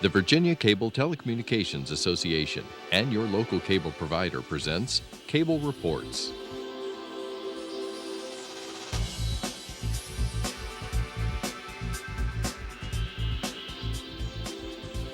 The Virginia Cable Telecommunications Association and your local cable provider presents Cable Reports.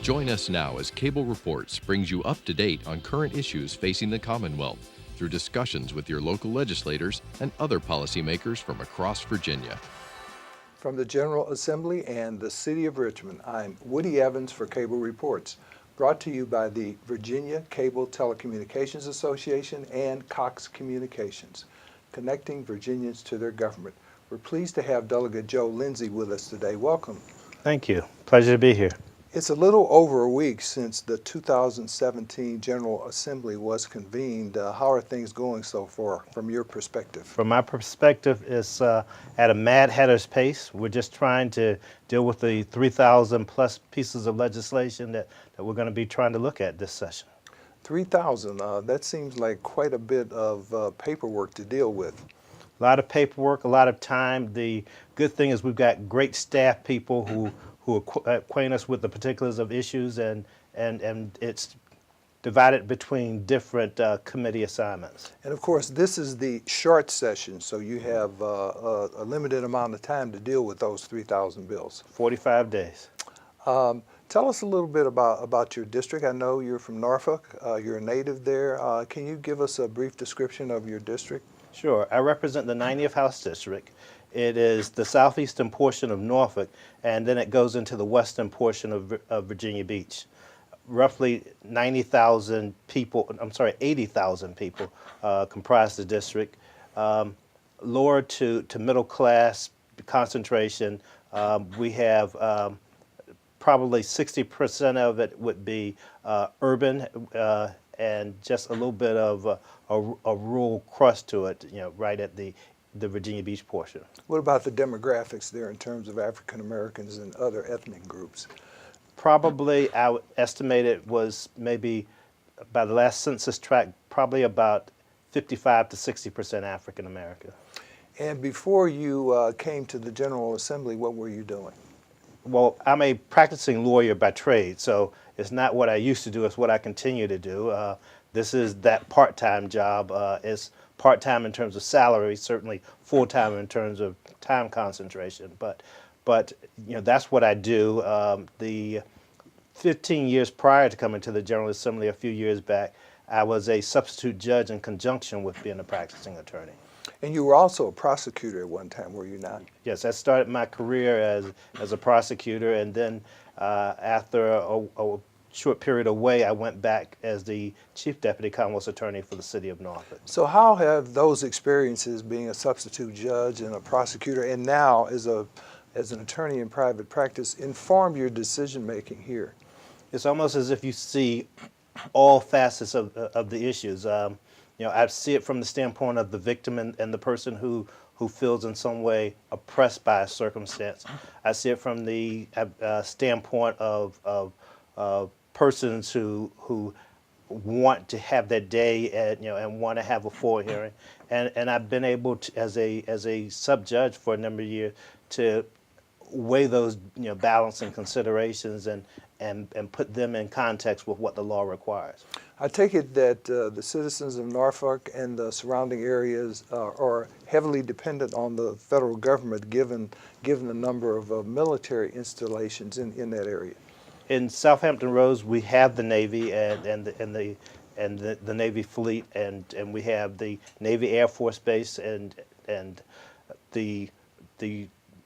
Join us now as Cable Reports brings you up to date on current issues facing the Commonwealth through discussions with your local legislators and other policymakers from across Virginia. From the General Assembly and the City of Richmond, I'm Woody Evans for Cable Reports, brought to you by the Virginia Cable Telecommunications Association and Cox Communications, connecting Virginians to their government. We're pleased to have Delegate Joe Lindsey with us today. Welcome. Thank you. Pleasure to be here. It's a little over a week since the 2017 General Assembly was convened. How are things going so far from your perspective? From my perspective, it's at a mad hatter's pace. We're just trying to deal with the 3,000 plus pieces of legislation that we're going to be trying to look at this session. 3,000, that seems like quite a bit of paperwork to deal with. A lot of paperwork, a lot of time. The good thing is we've got great staff people who acquaint us with the particulars of issues, and it's divided between different committee assignments. And of course, this is the short session, so you have a limited amount of time to deal with those 3,000 bills. 45 days. Tell us a little bit about your district. I know you're from Norfolk. You're a native there. Can you give us a brief description of your district? Sure. I represent the 90th House District. It is the southeastern portion of Norfolk, and then it goes into the western portion of Virginia Beach. Roughly 80,000 people comprise the district. Lower to middle class concentration, we have probably 60% of it would be urban, and just a little bit of a rural crust to it, right at the Virginia Beach portion. What about the demographics there in terms of African Americans and other ethnic groups? Probably, I would estimate it was maybe, by the last census tract, probably about 55 to 60% African American. And before you came to the General Assembly, what were you doing? Well, I'm a practicing lawyer by trade, so it's not what I used to do, it's what I continue to do. This is that part-time job. It's part-time in terms of salary, certainly full-time in terms of time concentration, but that's what I do. The 15 years prior to coming to the General Assembly a few years back, I was a substitute judge in conjunction with being a practicing attorney. And you were also a prosecutor at one time, were you not? Yes, I started my career as a prosecutor, and then after a short period away, I went back as the Chief Deputy Commonwealth Attorney for the City of Norfolk. So how have those experiences, being a substitute judge and a prosecutor, and now as an attorney in private practice, informed your decision-making here? It's almost as if you see all facets of the issues. I see it from the standpoint of the victim and the person who feels in some way oppressed by a circumstance. I see it from the standpoint of persons who want to have that day and want to have a full hearing. And I've been able to, as a sub-judge for a number of years, to weigh those balancing considerations and put them in context with what the law requires. I take it that the citizens of Norfolk and the surrounding areas are heavily dependent on the federal government, given the number of military installations in that area. In Southampton Roads, we have the Navy and the Navy fleet, and we have the Navy Air Force Base and the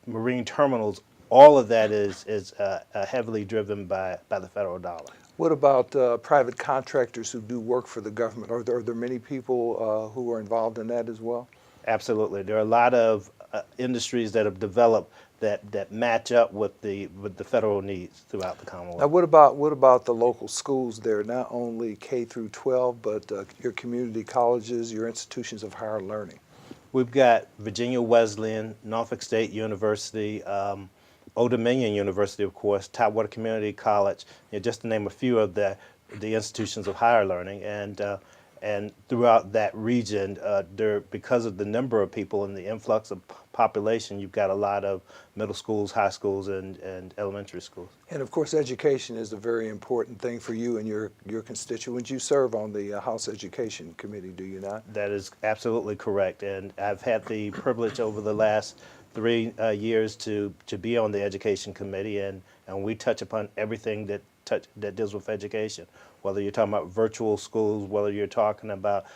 Marine terminals. All of that is heavily driven by the federal dollar. What about private contractors who do work for the government? Are there many people who are involved in that as well? Absolutely. There are a lot of industries that have developed that match up with the federal needs throughout the Commonwealth. Now, what about the local schools there? Not only K through 12, but your community colleges, your institutions of higher learning. We've got Virginia Wesleyan, Norfolk State University, Old Dominion University, of course, Tidewater Community College, just to name a few of the institutions of higher learning. And and throughout that region, because of the number of people and the influx of population, you've got a lot of middle schools, high schools, and elementary schools. And of course, education is a very important thing for you and your constituents. You serve on the House Education Committee, do you not? That is absolutely correct, and I've had the privilege over the last 3 years to be on the Education Committee, and we touch upon everything that deals with education. Whether you're talking about virtual schools, whether you're talking about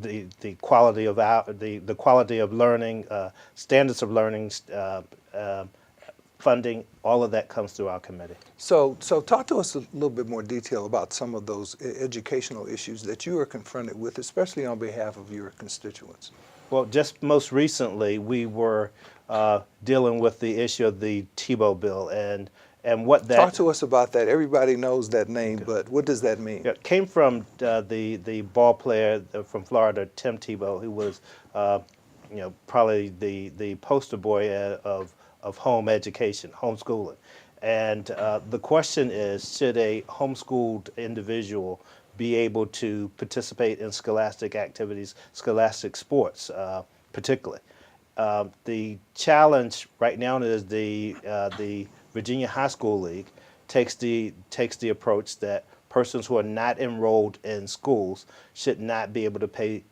the quality of the quality of learning, standards of learning, funding, all of that comes through our committee. So talk to us a little bit more detail about some of those educational issues that you are confronted with, especially on behalf of your constituents. Well, just most recently, we were dealing with the issue of the Tebow bill, and what that... Talk to us about that. Everybody knows that name, but what does that mean? It came from the ball player from Florida, Tim Tebow, who was probably the poster boy of home education, homeschooling. And the question is, should a homeschooled individual be able to participate in scholastic activities, scholastic sports particularly? The challenge right now is the Virginia High School League takes the approach that persons who are not enrolled in schools should not be able to play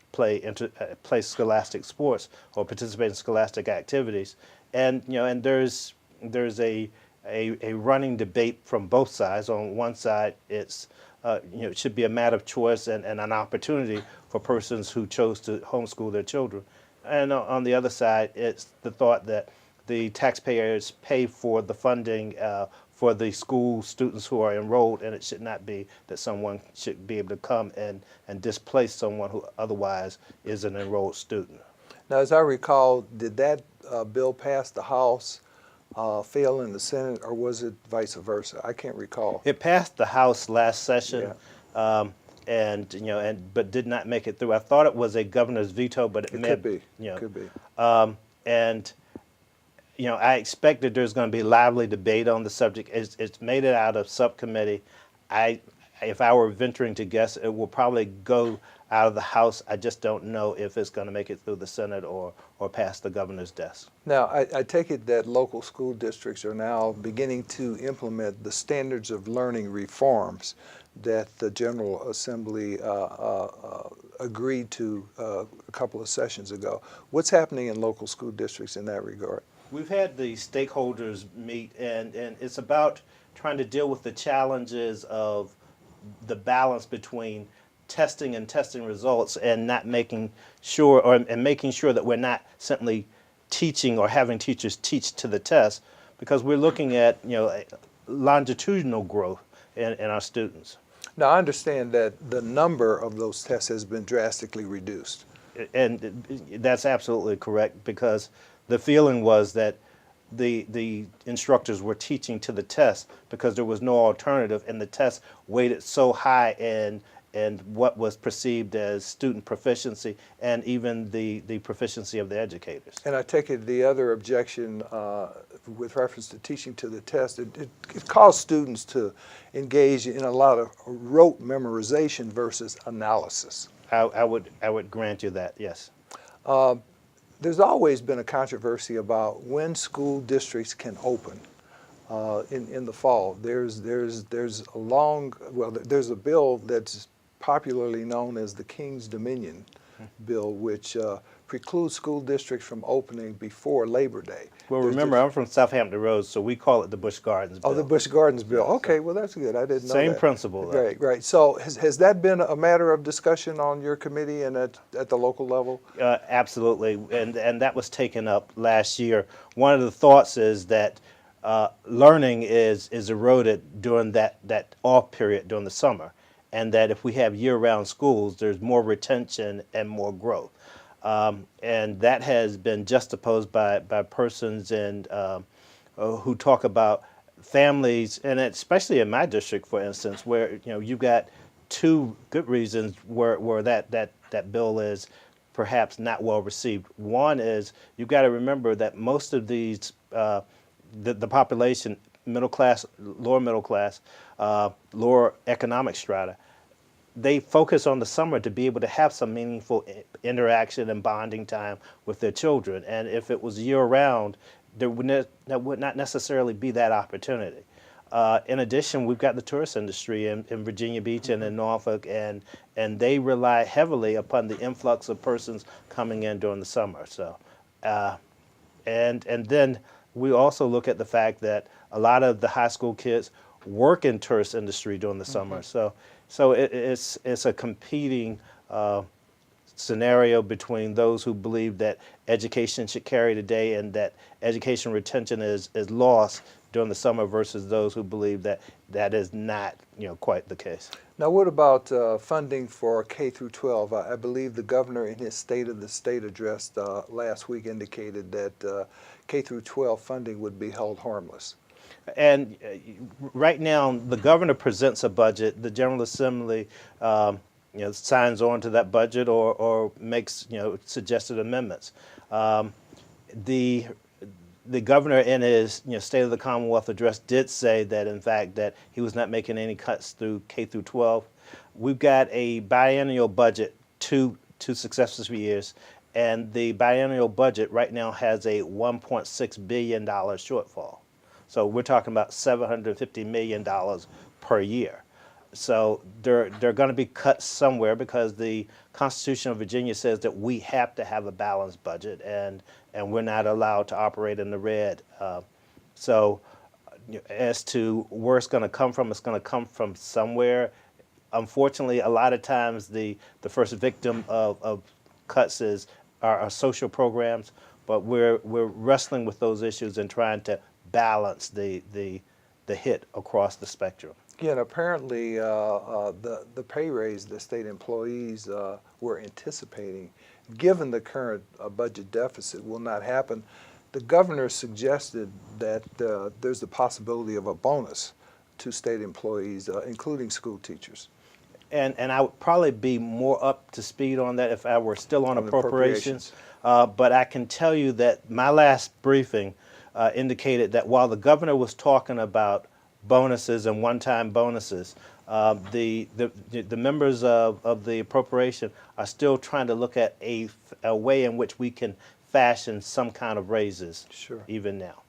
scholastic sports or participate in scholastic activities, and there's a running debate from both sides. On one side, it should be a matter of choice and an opportunity for persons who chose to homeschool their children, and on the other side, it's the thought that the taxpayers pay for the funding for the school students who are enrolled, and it should not be that someone should be able to come and displace someone who otherwise is an enrolled student. Now, as I recall, did that bill pass the House, fail in the Senate, or was it vice versa? I can't recall. It passed the House last session, but did not make it through. I thought it was a governor's veto, but it could be. Could be. I expect that there's going to be lively debate on the subject. It's made it out of subcommittee. If I were venturing to guess, it will probably go out of the House. I just don't know if it's going to make it through the Senate or past the governor's desk. Now, I take it that local school districts are now beginning to implement the standards of learning reforms that the General Assembly agreed to a couple of sessions ago. What's happening in local school districts in that regard? We've had the stakeholders meet, and it's about trying to deal with the challenges of the balance between testing and testing results, and not making sure, and making sure that we're not simply teaching or having teachers teach to the test, because we're looking at longitudinal growth in our students. Now, I understand that the number of those tests has been drastically reduced. And that's absolutely correct, because the feeling was that the instructors were teaching to the test because there was no alternative, and the test weighted so high in what was perceived as student proficiency and even the proficiency of the educators. And I take it the other objection with reference to teaching to the test, it caused students to engage in a lot of rote memorization versus analysis. I would grant you that, yes. There's always been a controversy about when school districts can open in the fall. There's a bill that's popularly known as the King's Dominion bill, which precludes school districts from opening before Labor Day. Well, remember, I'm from Southampton Roads, so we call it the Busch Gardens bill. Oh, the Busch Gardens bill. Okay, well, that's good. I didn't know that. Same principle, though. Right. So has that been a matter of discussion on your committee and at the local level? Absolutely, and that was taken up last year. One of the thoughts is that learning is eroded during that off period during the summer, and that if we have year-round schools, there's more retention and more growth. And that has been juxtaposed by persons who talk about families, and especially in my district, for instance, where you've got two good reasons where that bill is perhaps not well received. One is you've got to remember that most of these the population, middle class, lower middle class, lower economic strata, they focus on the summer to be able to have some meaningful interaction and bonding time with their children. And if it was year round, that would not necessarily be that opportunity. In addition, we've got the tourist industry in Virginia Beach and in Norfolk, and they rely heavily upon the influx of persons coming in during the summer. So, and then we also look at the fact that a lot of the high school kids work in tourist industry during the summer. So it's a competing scenario between those who believe that education should carry the day and that education retention is lost during the summer versus those who believe that that is not quite the case. Now, what about funding for K through 12? I believe the governor in his State of the State address last week indicated that K through 12 funding would be held harmless. And right now, the governor presents a budget. The General Assembly, signs on to that budget or makes suggested amendments. The governor in his State of the Commonwealth address did say that in fact that he was not making any cuts through K through 12. We've got a biennial budget, two successive years, and the biennial budget right now has a $1.6 billion shortfall. So we're talking about $750 million per year. So there are going to be cuts somewhere because the Constitution of Virginia says that we have to have a balanced budget, and we're not allowed to operate in the red. So as to where it's going to come from somewhere. Unfortunately, a lot of times the first victim of cuts are social programs, but we're wrestling with those issues and trying to balance the hit across the spectrum. Yeah, and apparently the pay raise the state employees were anticipating, given the current budget deficit, will not happen. The governor suggested that there's the possibility of a bonus to state employees, including school teachers. And I would probably be more up to speed on that if I were still on appropriations. But I can tell you that my last briefing indicated that while the governor was talking about bonuses and one-time bonuses, the members of the appropriation are still trying to look at a way in which we can fashion some kind of raises, even now.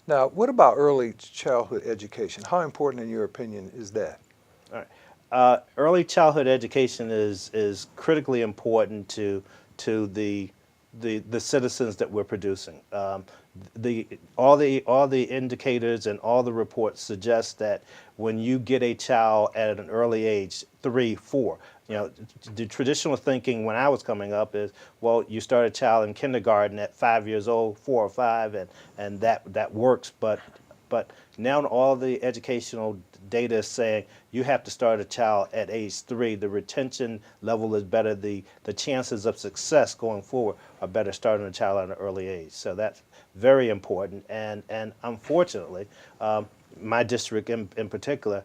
Now, what about early childhood education? How important, in your opinion, is that? All right. Early childhood education is critically important to the citizens that we're producing. All the indicators and all the reports suggest that when you get a child at an early age, 3, 4, the traditional thinking when I was coming up is, well, you start a child in kindergarten at 5 years old, 4 or 5, and that works. But now all the educational data is saying you have to start a child at age 3. The retention level is better. The chances of success going forward are better starting a child at an early age. So that's very important. And unfortunately, my district in particular,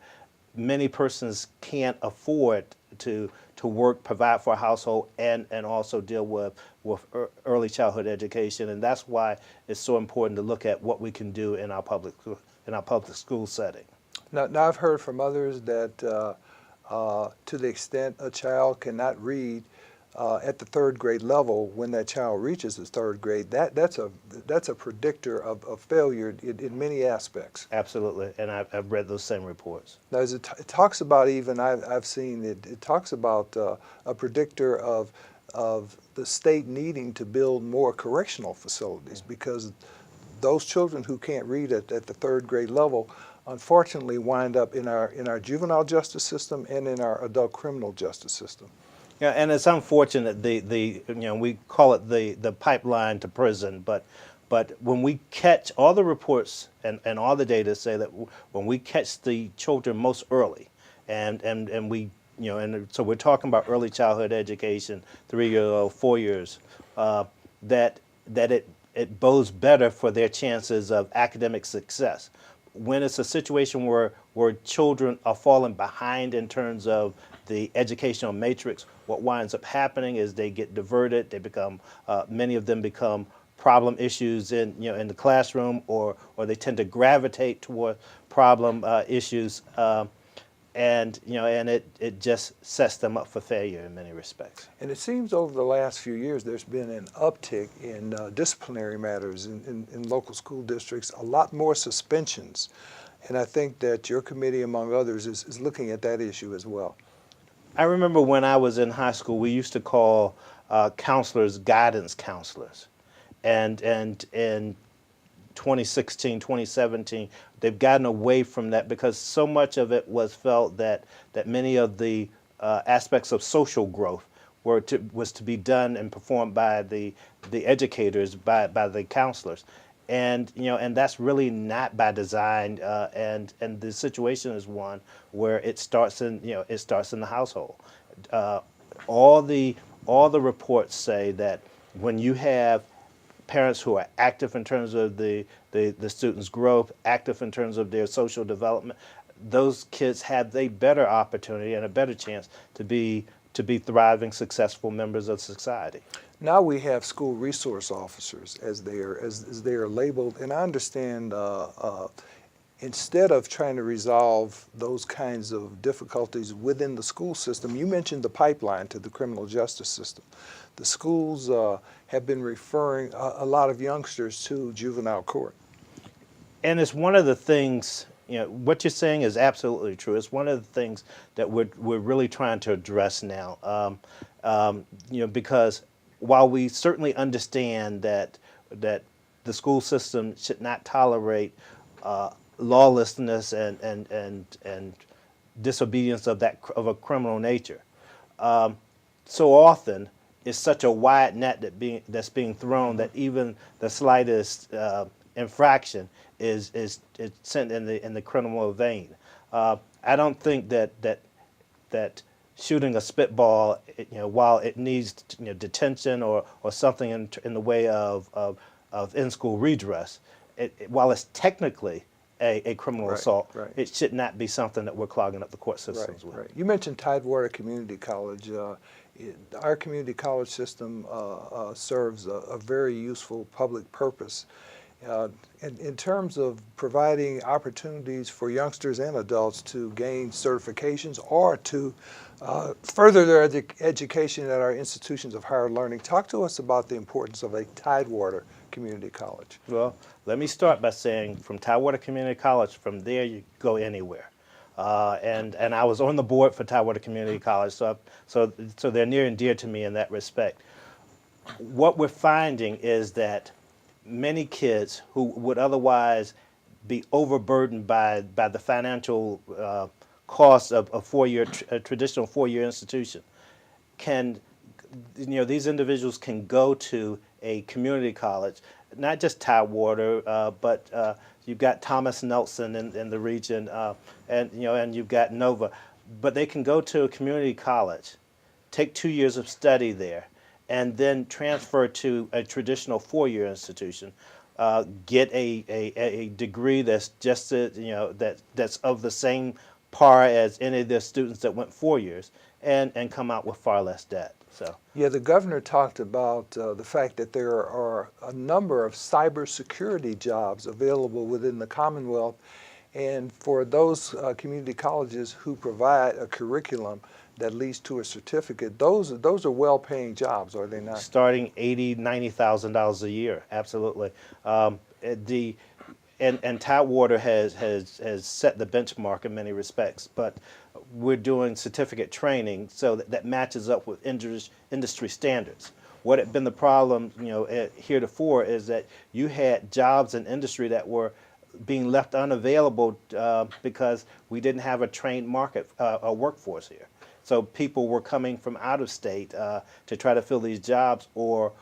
many persons can't afford to work, provide for a household, and also deal with early childhood education. And that's why it's so important to look at what we can do in our public school setting. Now I've heard from others that to the extent a child cannot read at the 3rd grade level, when that child reaches the 3rd grade, that's a predictor of failure in many aspects. Absolutely, and I've read those same reports. Now, as it talks about, even I've seen it talks about a predictor of the state needing to build more correctional facilities, because those children who can't read at the 3rd grade level unfortunately wind up in our juvenile justice system and in our adult criminal justice system. Yeah, and it's unfortunate we call it the pipeline to prison, but when we catch, all the reports and all the data say that when we catch the children most early, and we and so we're talking about early childhood education, 3 years old, 4 years, that it bodes better for their chances of academic success. When it's a situation where children are falling behind in terms of the educational matrix, what winds up happening is they get diverted. They become many of them become problem issues in the classroom, or they tend to gravitate toward problem issues. and it just sets them up for failure in many respects. And it seems over the last few years there's been an uptick in disciplinary matters in local school districts, a lot more suspensions. And I think that your committee, among others, is looking at that issue as well. I remember when I was in high school, we used to call counselors guidance counselors. And in 2016, 2017, they've gotten away from that because so much of it was felt that many of the aspects of social growth was to be done and performed by the educators, by the counselors. And and that's really not by design. And the situation is one where it starts in the household. All the reports say that when you have parents who are active in terms of the students' growth, active in terms of their social development, those kids have a better opportunity and a better chance to be thriving, successful members of society. Now we have school resource officers, as they are labeled, and I understand instead of trying to resolve those kinds of difficulties within the school system, you mentioned the pipeline to the criminal justice system. The schools have been referring a lot of youngsters to juvenile court. And it's one of the things, what you're saying is absolutely true. It's one of the things that we're really trying to address now. Because while we certainly understand that the school system should not tolerate lawlessness and disobedience of a criminal nature, so often it's such a wide net that's being thrown that even the slightest infraction is sent in the criminal vein. I don't think that shooting a spitball, while it needs detention or something in the way of in-school redress, while it's technically a criminal assault, it should not be something that we're clogging up the court systems with. Right. You mentioned Tidewater Community College. Our community college system serves a very useful public purpose. In terms of providing opportunities for youngsters and adults to gain certifications or to further their education at our institutions of higher learning, talk to us about the importance of a Tidewater Community College. Well, let me start by saying from Tidewater Community College, from there you go anywhere. And I was on the board for Tidewater Community College, so they're near and dear to me in that respect. What we're finding is that many kids who would otherwise be overburdened by the financial costs of a traditional four-year institution these individuals can go to a community college, not just Tidewater, but you've got Thomas Nelson in the region, and you've got Nova, but they can go to a community college, take 2 years of study there, and then transfer to a traditional four-year institution, get a degree that's just that's of the same par as any of the students that went 4 years, and come out with far less debt. So yeah, the governor talked about the fact that there are a number of cybersecurity jobs available within the Commonwealth, and for those community colleges who provide a curriculum that leads to a certificate, those are well-paying jobs, are they not? Starting $80,000, $90,000 a year, absolutely. And Tidewater has set the benchmark in many respects, but we're doing certificate training so that matches up with industry standards. What had been the problem, heretofore, is that you had jobs in industry that were being left unavailable because we didn't have a trained workforce here. So people were coming from out of state to try to fill these jobs, or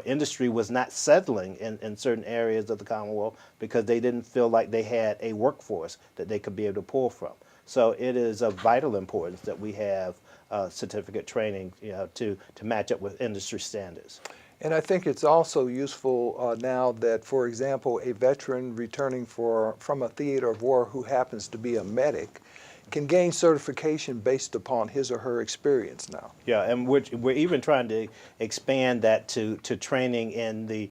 industry was not settling in certain areas of the Commonwealth because they didn't feel like they had a workforce that they could be able to pull from. So it is of vital importance that we have certificate training, to match up with industry standards. And I think it's also useful now that, for example, a veteran returning from a theater of war who happens to be a medic can gain certification based upon his or her experience now. Yeah, and we're even trying to expand that to training in the